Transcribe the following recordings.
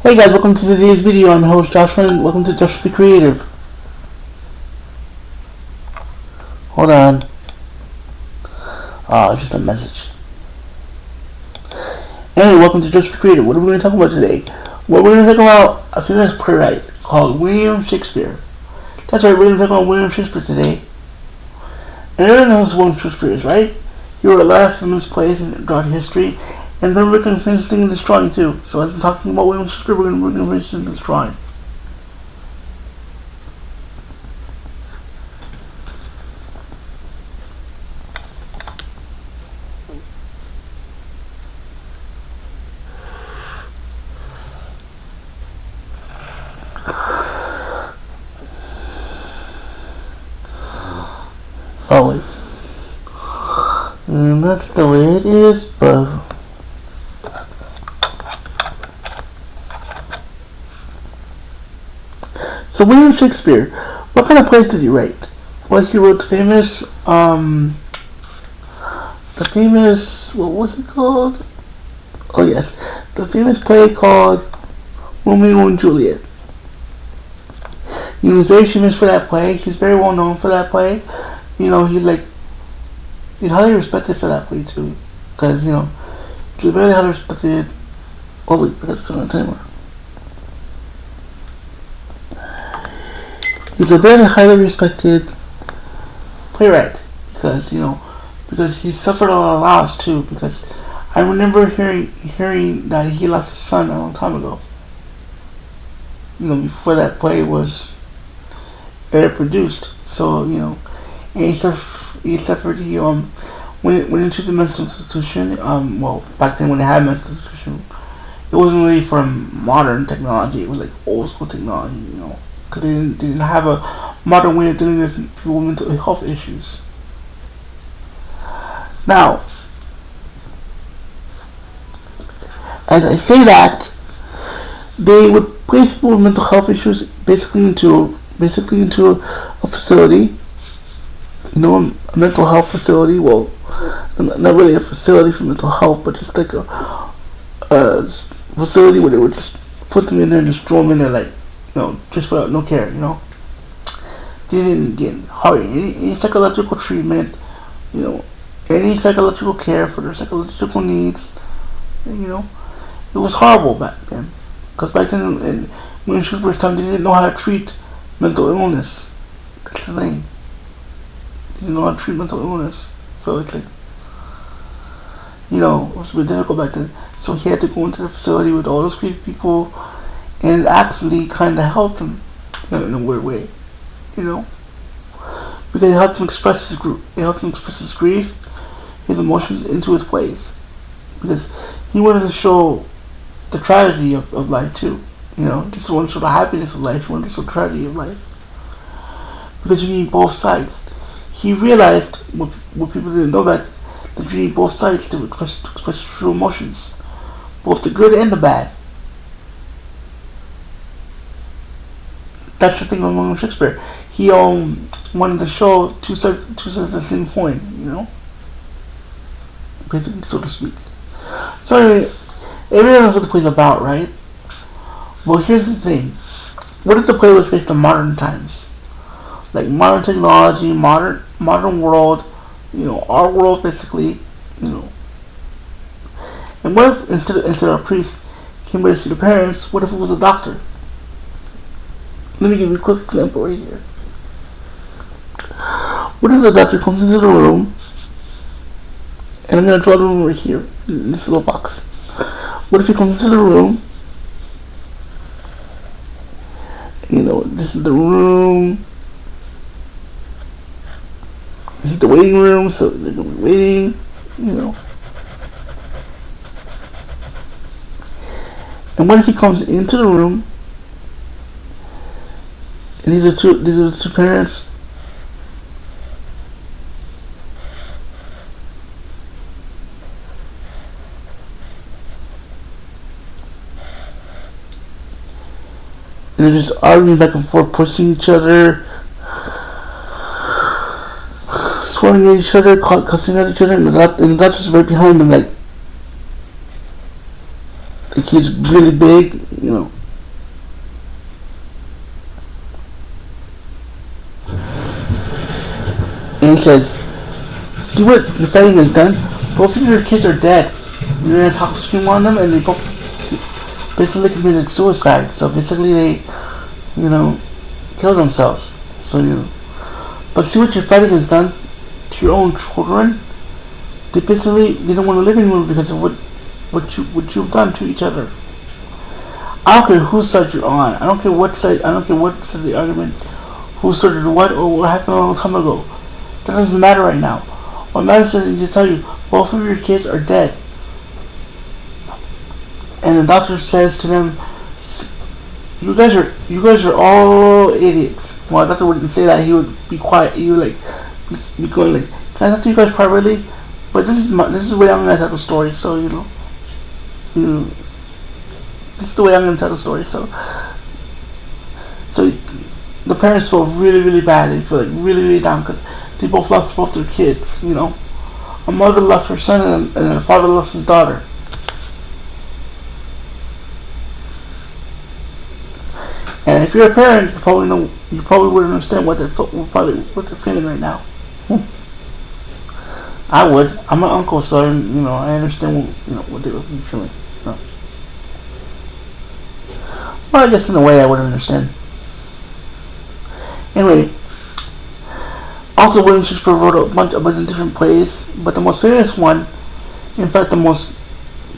Hey guys, welcome to today's video. I'm your host Joshua and welcome to Joshua the Creative. Hold on. Just a message. Hey, welcome to Joshua the Creative. What are we going to talk about today? Well, we're going to talk about a famous playwright called William Shakespeare. That's right, we're going to talk about William Shakespeare today. And everyone knows who William Shakespeare is, right? He wrote a lot of famous plays throughout history. And then we're going to finish in this drawing too. So as I'm talking about William Shakespeare, we're going to finish in this drawing. Oh wait. And that's the way it is, but so William Shakespeare, what kind of plays did he write? Well, he wrote the famous, what was it called? Oh yes, the famous play called Romeo and Juliet. He was very famous for that play. He's very well known for that play. You know, he's highly respected for that play too, because he's very highly respected. Oh wait, forgot to turn on the timer. He's a very highly respected playwright because he suffered a lot of loss too. Because I remember hearing that he lost his son a long time ago. Before that play was ever produced. So and he suffered. He went into the mental institution. Well, back then when they had mental institution, it wasn't really from modern technology. It was like old school technology. Because they didn't have a modern way of dealing with people with mental health issues. Now, as I say that, they would place people with mental health issues basically into a facility, a mental health facility. Well, not really a facility for mental health, but just like a facility where they would just put them in there and just throw them in there just without no care, They didn't get any psychological treatment, any psychological care for their psychological needs. It was horrible back then. Because back then, when Shakespeare's time, they didn't know how to treat mental illness. That's the thing. They didn't know how to treat mental illness. So it's it was a bit difficult back then. So he had to go into the facility with all those crazy people and actually kind of help him in a weird way, because it helped him express his grief, his emotions into his plays, because he wanted to show the tragedy of life too. Just wanted to show the happiness of life. He wanted to show the tragedy of life, because you need both sides. He realized what people didn't know, that you need both sides to express true emotions, both the good and the bad. That's the thing with William Shakespeare. He wanted to show two sides of the same coin, basically, so to speak. So anyway, everyone knows what the play's about, right? Well, here's the thing. What if the play was based on modern times, like modern technology, modern world, our world basically, And what if instead of a priest came by to see the parents, what if it was a doctor? Let me give you a quick example right here. What if the doctor comes into the room, and I'm going to draw the room right here, in this little box. What if he comes into the room, this is the room, this is the waiting room, so they're going to be waiting, And what if he comes into the room, and these are the two parents. And they're just arguing back and forth, pushing each other, swearing at each other, cussing at each other, and the doctor's right behind them, like he's really big, And he says, see what your fighting has done? Both of your kids are dead. You're gonna talk scream on them, and they both basically committed suicide. So basically they, killed themselves. So but see what your fighting has done to your own children. They don't want to live anymore because of what you've done to each other. I don't care whose side you're on. I don't care what side. I don't care what side of the argument, who started what, or what happened a long time ago. That doesn't matter right now. What matters is to tell you both of your kids are dead. And the doctor says to them, "You guys are all idiots." Well, the doctor wouldn't say that. He would be quiet. He would be going like, "Can I talk to you guys privately?" But this is the way I'm gonna tell the story. So this is the way I'm gonna tell the story. So the parents feel really, really bad. They feel like really, really down because they both lost both their kids. A mother left her son, and a father lost his daughter. And if you're a parent, you probably would understand what they're feeling right now. I would. I'm an uncle, so I understand what they were feeling. Well, I guess in a way I would understand. Anyway, also William Shakespeare wrote a bunch of different plays, but the most famous one, in fact the most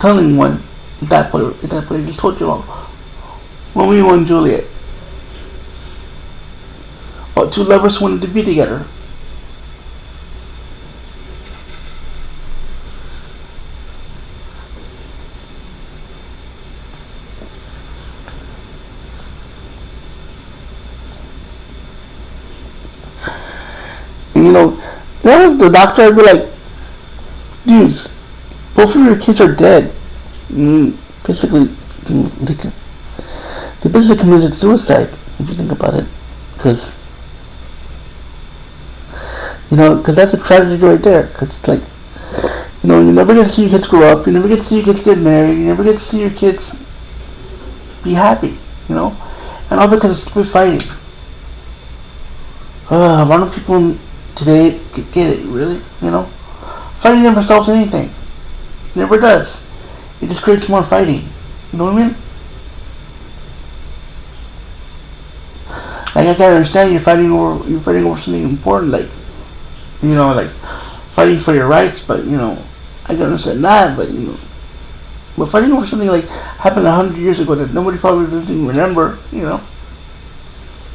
telling one, is that play I just told you about, Romeo and Juliet. About two lovers wanted to be together. What was the doctor? I'd be like, dudes, both of your kids are dead. Basically, they basically committed suicide, if you think about it. Because that's a tragedy right there. Because it's like, you never get to see your kids grow up. You never get to see your kids get married. You never get to see your kids be happy, And all because of stupid fighting. Why don't people today get it, really? Fighting never solves anything. It never does. It just creates more fighting. You know what I mean? Like, I can understand you're fighting over something important, like fighting for your rights, but I can understand that, but fighting over something like happened 100 years ago that nobody probably doesn't even remember, it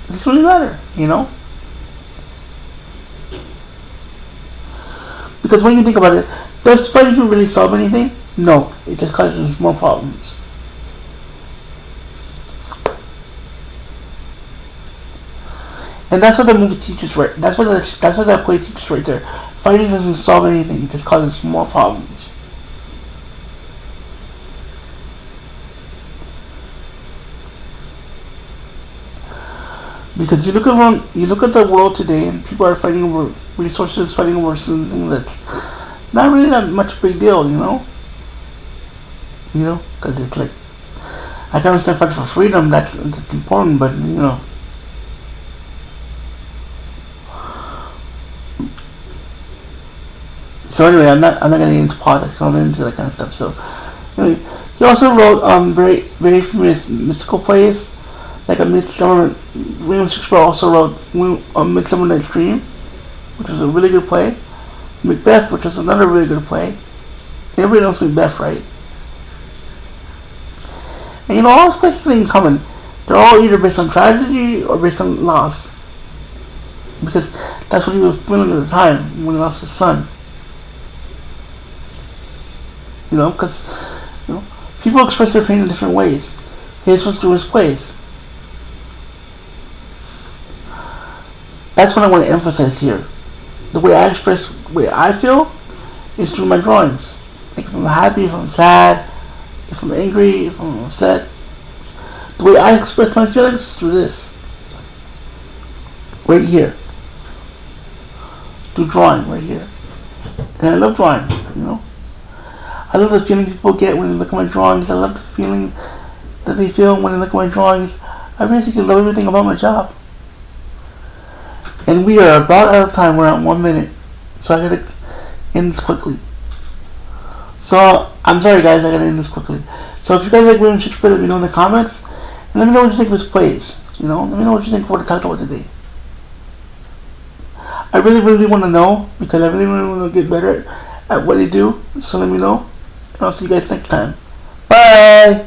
doesn't really matter, Because when you think about it, does fighting really solve anything? No, it just causes more problems. And that's what the movie teaches, right? That's what that play teaches right there. Fighting doesn't solve anything; it just causes more problems. Because you look at the world today, and people are fighting over resources, fighting over something that's not really that much big deal, Because it's like, I can understand fighting for freedom, that's important, but So anyway, I'm not gonna get into politics, I'm not into that kind of stuff. So anyway, he also wrote very very famous mystical plays. Like William Shakespeare also wrote A Midsummer Night's Dream, which was a really good play. Macbeth, which was another really good play. Everybody knows Macbeth, right? And all those plays have in common. They're all either based on tragedy or based on loss. Because that's what he was feeling at the time when he lost his son. Because people express their pain in different ways. His was through his plays. That's what I want to emphasize here. The way I express, the way I feel, is through my drawings. Like if I'm happy, if I'm sad, if I'm angry, if I'm upset. The way I express my feelings is through this. Right here. Through drawing, right here. And I love drawing, I love the feeling people get when they look at my drawings. I love the feeling that they feel when they look at my drawings. I really think I love everything about my job. And we are about out of time. We're at 1 minute. So I gotta end this quickly. So, I'm sorry guys, I gotta end this quickly. So if you guys like William Shakespeare, let me know in the comments. And let me know what you think of his plays. Let me know what you think of what I talked about today. I really want to know, because I really want to get better at what I do. So let me know. And I'll see you guys next time. Bye!